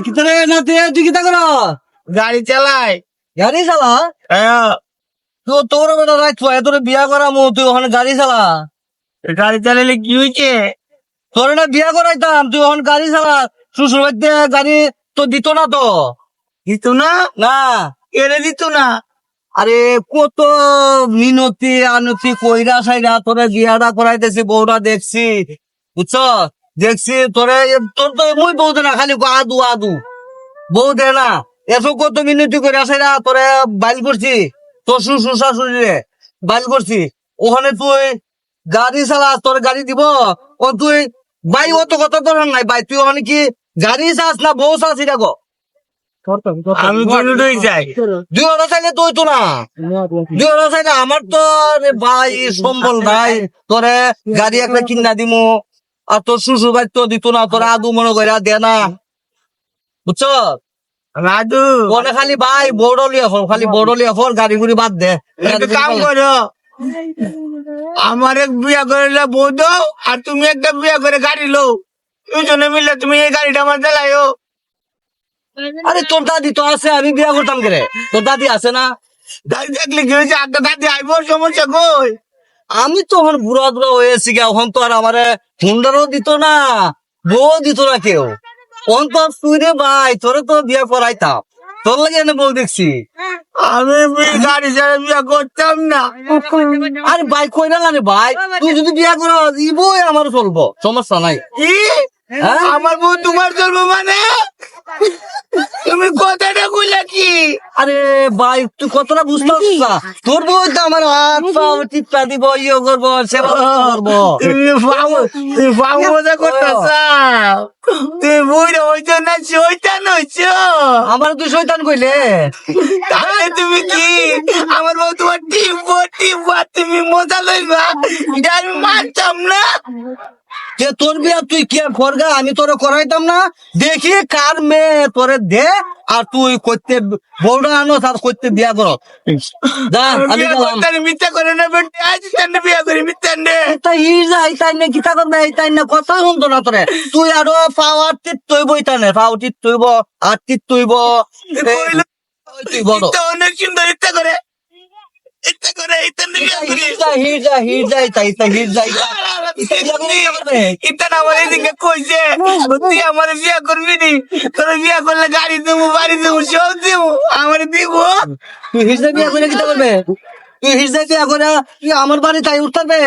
কিতরে না তুই কিতা কর? গাড়ি চালাই। গাড়ি চালা? তো তোর বেটা রাত তোর বিয়া করামু, তুই ওখানে গাড়ি চালা? গাড়ি চালালে কি হয়েছে? তোর না বিয়া করাইতাম, তুই ওখানে গাড়ি চালা? শ্বশুর বাড়িতে গাড়ি তো দিত না তো? দিত না? না। এরে দিত না? আরে কত মিনতি আনতি কইরা সাইরা তোরে বিয়াটা করাইতেছি, বউটা দেখছি, বুঝছ? দেখছি তোরে, তোর তো মুই বউ দে না, খালি আদু আদু বউ দে না। এসব কত মিনতি কইরা সাইরা তোরে বাইল করছি, তোর শ্বশুর শাশুড়ি বাইল করছি। ওখানে তুই গাড়ি চালাস, তোর গাড়ি দিব? ও তুই বাই অত কথা তোর নাই ভাই, তুই ওখানে কি গাড়ি চাস না বউ চাস? এটা গো আমি দুটোই চাই। দুই ওরা চাইলে তুই তো না, দুই ওরা চাইলে আমার তো ভাই সম্বল নাই তোরে গাড়ি একটা কিনা দিমু, আর তোর শ্বশুর বাড়ি তো দিত না, তোর আদু মনে করে দে না, বুঝছ? রাজু মনে খালি ভাই বড়লিয়া ফল, খালি বড়লিয়া ফল, গাড়ি গুড়ি বাদ দে। একটা কাম করো, আমার এক বিয়া করে বউ দাও, আর তুমি একটা বিয়া করে গাড়ি লো, দুজনে মিলে তুমি এই গাড়িটা আমার চালাইও। আরে তোর দাদি তো আছে, আমি বিয়া করতাম কে? তোর দাদি আছে না? দাদি দেখলে কি হয়েছে? একটা দাদি আইব, সমস্যা কই? আমি তো এখন বুড়া বুড়া হয়েছি গে, এখন তো আর আমার হুন্ডারও দিত না, বউ দিত না কেউ। এখন তো তুই রে ভাই, তোরে তো বিয়া করাইতাম, তোর লাগে এনে বউ দেখছি। আমি গাড়ি ছাড়া বিয়া করতাম না। আরে ভাই কই না রে ভাই, তুই যদি বিয়া করো ইবই আমার চলবো, সমস্যা নাই। কি? হ্যাঁ? আমার বউ তোমার চলবো মানে? তুমি কথাটা কইলা কি? আরে ভাই তুই কতটা বুঝতে পারছিস না? তোর বউ তো আমার হাত পা টিপা দিব, ইয়ে করবো, সেবা করবো। তুমি ফাও মজা করতেছাও। তুমি বুড়ো হইছো না শয়তান হইছো? আমার তুই শয়তান কইলে? তাহলে তুমি কি আমার বউ তোমার টিপা তুমি মজা লইবা? এটা আমি মানতাম না। যে তোর বিয়া তুই কে করগা, আমি তোরে করাইতাম না? দেখি কার মেয়ে তোরে দে, আর তুই করতে বউটা আনো, তার করতে বিয়া করো। যা আমি বিয়া গেলাম। করতে মিথ্যা করে না বেটি, আজ তান্ডে বিয়া করি মিথ্যা নে। তাই তাই না কিতা করবে, তাই না কথা শুনতো না তোরে। তুই আরো পাওয়ার টিপ তৈব, ইতানে পাও টিপ তৈব, আর টিপ তৈব, তুই বড় অনেক সুন্দর ইচ্ছা করে ইতান্ডে বিয়া করি। ইতান আমার এদিকে কইছে তুই আমার বিয়া করবি নি, তোর বিয়া করলে গাড়ি দেবো, বাড়ি দেবো, সব দেবো, আমার দিব। তুই হিজড়া বিয়া করে কিতা করবে? তুই হিজড়া বিয়া করে তুই আমার বাড়ি তাই উঠতে?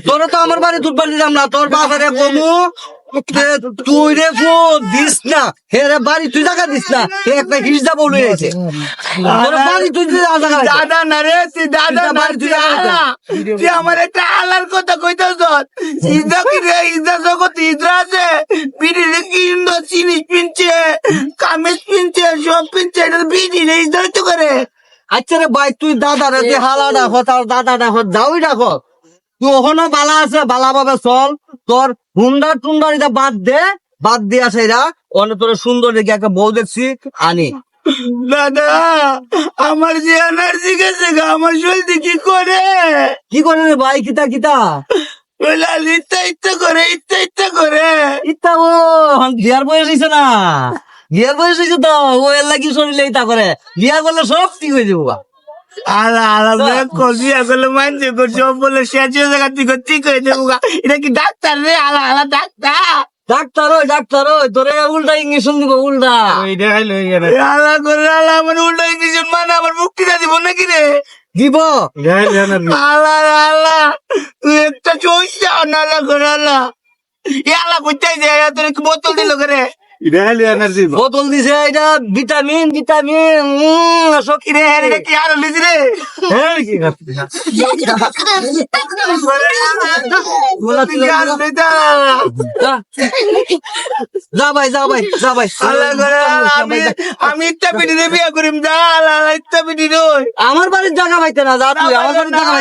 তোরে তো আমার বাড়ি তুলবার দিলাম না, তোর বাবারে কমু তুই রে দিস না, হে রে বাড়ি তুই টাকা দিস না, হে একটা হিজড়া বলে গেছে তোর বাড়ি তুই দাদা না রে, তুই দাদা না, তুই আলা। তুই আমার একটা আলার কথা কইতেছ। ইজা কি রে, ইজা জগৎ ইজরা আছে, বিড়ি রে কি সুন্দর জিনিস পিনছে, কামিজ পিনছে, সব পিনছে, এটা বিড়ি রে ইজা তো করে। আচ্ছা রে ভাই, তুই দাদা রে তুই হালা রাখো, তার দাদা রাখো, যাওই রাখো, তুই ওখানে বালা আছে, বালা ভাবে চল। তোর হুন্ডার টুন্ডার এটা বাদ দে, বাদ দিয়ে আসে এরা অনেক তোর সুন্দর দেখে একটা বউ দেখছি আনি। দাদা আমার যে এনার্জি গেছে গা, আমার শরীর কি করে? কি করে রে ভাই? কিতা কিতা ইচ্ছা করে ইতা ও বিয়ার বয়স হয়েছে না, বিয়ার বয়স হয়েছে তো, ও এর লাগি শরীরে ইতা করে, বিয়া করলে সব ঠিক হয়ে যাবো। আলা আলা বিয়া করলে মানছে সব বলে শেষ হয়ে জায়গা ঠিক হয়ে যাবো। এটা কি ডাক্তার রে? আলা আলা ডাক্তার, ডাক্তার ওই তোরে উল্টা ইঞ্জেকশন দিব, উল্টা আলা করে আলা আমার উল্টা ইঞ্জেকশন মানে আমার মুক্তিটা দিব নাকি রে? দিব। আলা আলা তুই একটা চইসা নালা করে আলা আলা কোথায় যায়? তোর কি বোতল দিল করে? বোতল দিছে, এটা ভিটামিন ভিটামিন শক্তি রে। এটা কি আরো লিজি রে? যা ভাই যা ভাই যা ভাই, আমি ইত্যা পিঠি বিয়া করিম, যা ইত্যা পিঠি রই আমার বাড়ির জায়গা পাইতে না, যা তুই আমার বাড়ির জায়গা